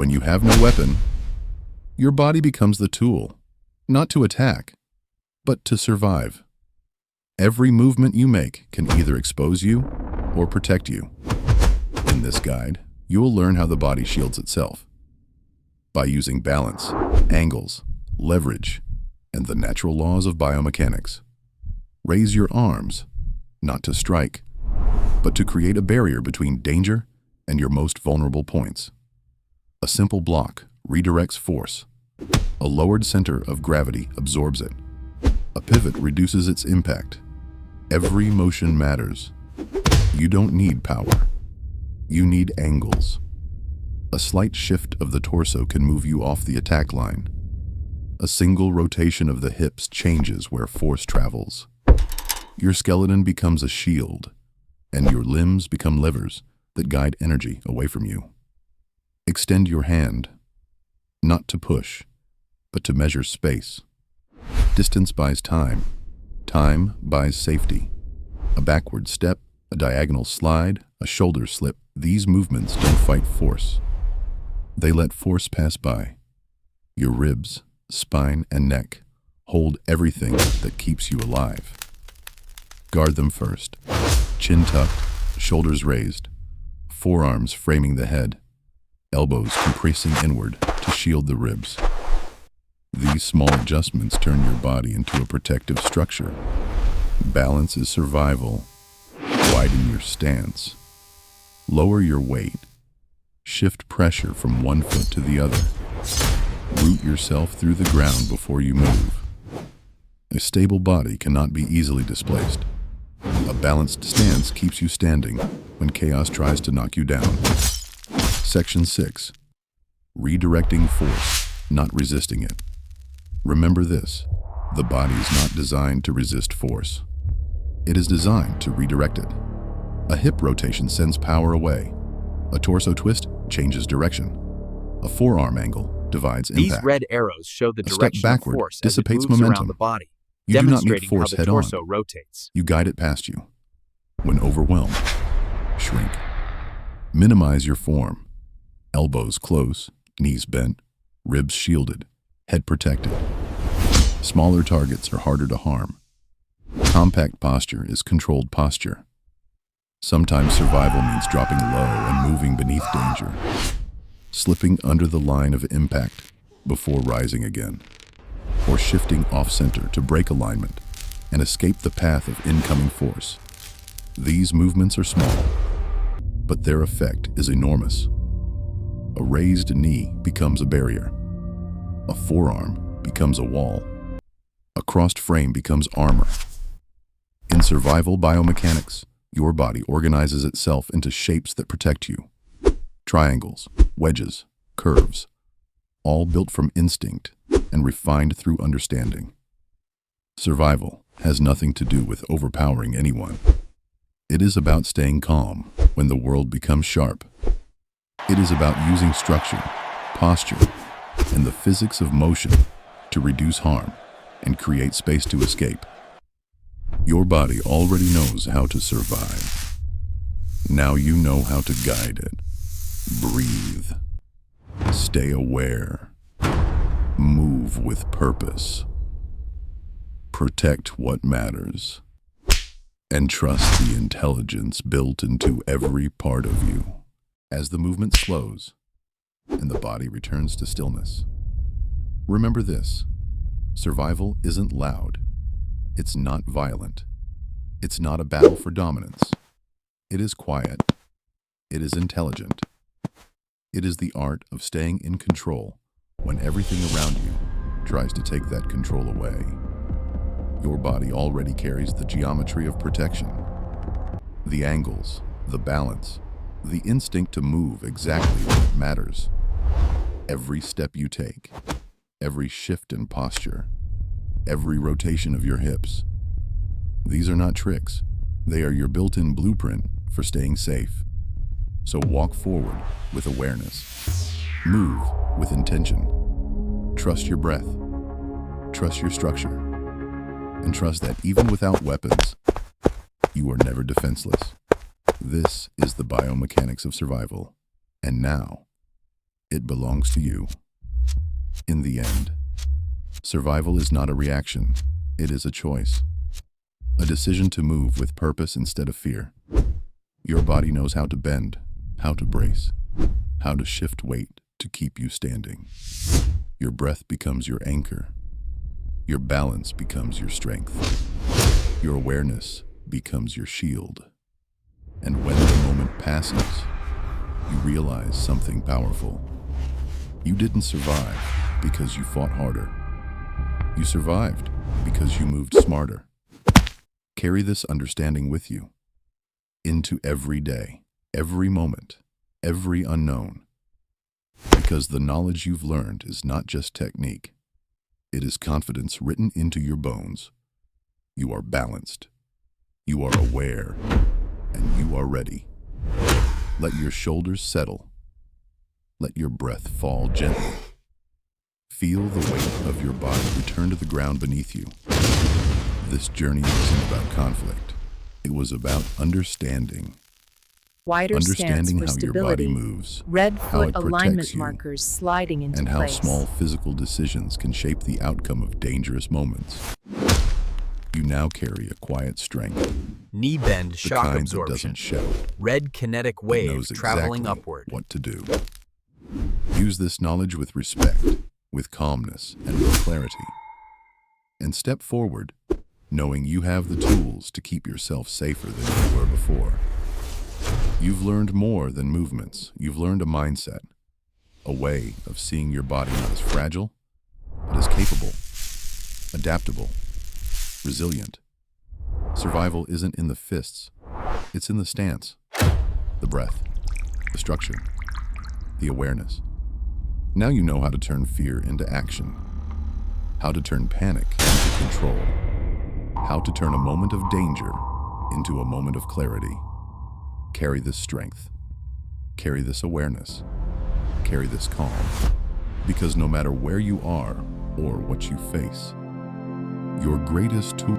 When you have no weapon, your body becomes the tool, not to attack, but to survive. Every movement you make can either expose you or protect you. In this guide, you will learn how the body shields itself by using balance, angles, leverage, and the natural laws of biomechanics. Raise your arms, not to strike, but to create a barrier between danger and your most vulnerable points. A simple block redirects force. A lowered center of gravity absorbs it. A pivot reduces its impact. Every motion matters. You don't need power. You need angles. A slight shift of the torso can move you off the attack line. A single rotation of the hips changes where force travels. Your skeleton becomes a shield, and your limbs become levers that guide energy away from you. Extend your hand, not to push, but to measure space. Distance buys time. Time buys safety. A backward step, a diagonal slide, a shoulder slip. These movements don't fight force. They let force pass by. Your ribs, spine, and neck hold everything that keeps you alive. Guard them first. Chin tucked, shoulders raised, forearms framing the head, elbows compressing inward to shield the ribs. These small adjustments turn your body into a protective structure. Balance is survival. Widen your stance. Lower your weight. Shift pressure from one foot to the other. Root yourself through the ground before you move. A stable body cannot be easily displaced. A balanced stance keeps you standing when chaos tries to knock you down. Section 6. Redirecting force, not resisting it. Remember this, the body is not designed to resist force. It is designed to redirect it. A hip rotation sends power away. A torso twist changes direction. A forearm angle divides impact. These red arrows show the A step direction of backward force as it dissipates moves momentum. around the body, You do not meet demonstrating how force the head on. torso rotates. You guide it past you. When overwhelmed, shrink. Minimize your form. Elbows close, knees bent, ribs shielded, head protected. Smaller targets are harder to harm. Compact posture is controlled posture. Sometimes survival means dropping low and moving beneath danger, slipping under the line of impact before rising again, or shifting off-center to break alignment and escape the path of incoming force. These movements are small, but their effect is enormous. A raised knee becomes a barrier. A forearm becomes a wall. A crossed frame becomes armor. In survival biomechanics, your body organizes itself into shapes that protect you. Triangles, wedges, curves, all built from instinct and refined through understanding. Survival has nothing to do with overpowering anyone. It is about staying calm when the world becomes sharp. It is about using structure, posture, and the physics of motion to reduce harm and create space to escape. Your body already knows how to survive. Now you know how to guide it. Breathe. Stay aware. Move with purpose. Protect what matters. And trust the intelligence built into every part of you. As the movement slows and the body returns to stillness, remember this: survival isn't loud. It's not violent. It's not a battle for dominance. It is quiet. It is intelligent. It is the art of staying in control when everything around you tries to take that control away. Your body already carries the geometry of protection. The angles, the balance, the instinct to move exactly where it matters. Every step you take, every shift in posture, every rotation of your hips. These are not tricks. They are your built-in blueprint for staying safe. So walk forward with awareness. Move with intention. Trust your breath. Trust your structure. And trust that even without weapons, you are never defenseless. This is the biomechanics of survival. And now, It belongs to you. In the end, survival is not a reaction, it is a choice. A decision to move with purpose instead of fear. Your body knows how to bend, how to brace, how to shift weight to keep you standing. Your breath becomes your anchor. Your balance becomes your strength. Your awareness becomes your shield. And when the moment passes, you realize something powerful. You didn't survive because you fought harder. You survived because you moved smarter. Carry this understanding with you into every day, every moment, every unknown. Because the knowledge you've learned is not just technique. It is confidence written into your bones. You are balanced. You are aware. And you are ready. Let your shoulders settle. Let your breath fall gently. Feel the weight of your body return to the ground beneath you. This journey wasn't about conflict. It was about understanding. Wider stance Understanding for how your body stability. moves, Red how foot it alignment protects you, markers sliding into and how place. small physical decisions can shape the outcome of dangerous moments. You now carry a quiet strength, Knee bend the shock kind that absorption. doesn't shout, Red kinetic but wave knows traveling exactly upward. what to do. Use this knowledge with respect, with calmness, and with clarity. And step forward, knowing you have the tools to keep yourself safer than you were before. You've learned more than movements. You've learned a mindset, a way of seeing your body not as fragile, but as capable, adaptable, resilient. Survival isn't in the fists, it's in the stance, the breath, the structure, the awareness. Now you know how to turn fear into action, how to turn panic into control, how to turn a moment of danger into a moment of clarity. Carry this strength, carry this awareness, carry this calm, because no matter where you are or what you face, your greatest tool